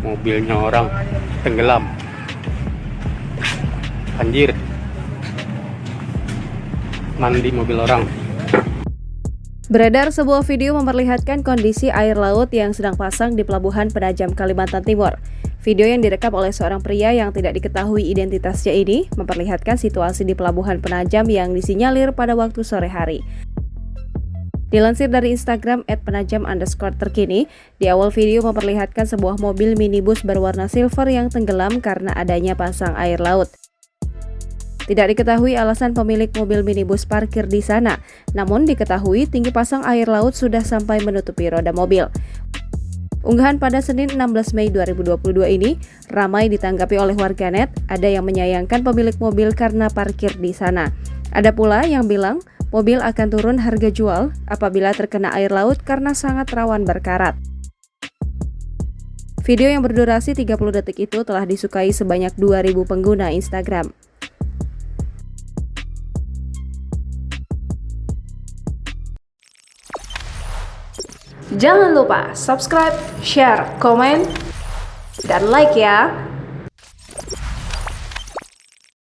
Mobilnya orang tenggelam. Anjir. Mandi mobil orang. Beredar sebuah video memperlihatkan kondisi air laut yang sedang pasang di Pelabuhan Penajam, Kalimantan Timur. Video yang direkam oleh seorang pria yang tidak diketahui identitasnya ini memperlihatkan situasi di Pelabuhan Penajam yang disinyalir pada waktu sore hari. Dilansir dari Instagram @penajam_terkini, di awal video memperlihatkan sebuah mobil minibus berwarna silver yang tenggelam karena adanya pasang air laut. Tidak diketahui alasan pemilik mobil minibus parkir di sana, namun diketahui tinggi pasang air laut sudah sampai menutupi roda mobil. Unggahan pada Senin 16 Mei 2022 ini ramai ditanggapi oleh warganet. Ada yang menyayangkan pemilik mobil karena parkir di sana. Ada pula yang bilang mobil akan turun harga jual apabila terkena air laut karena sangat rawan berkarat. Video yang berdurasi 30 detik itu telah disukai sebanyak 2.000 pengguna Instagram. Jangan lupa subscribe, share, komen, dan like ya!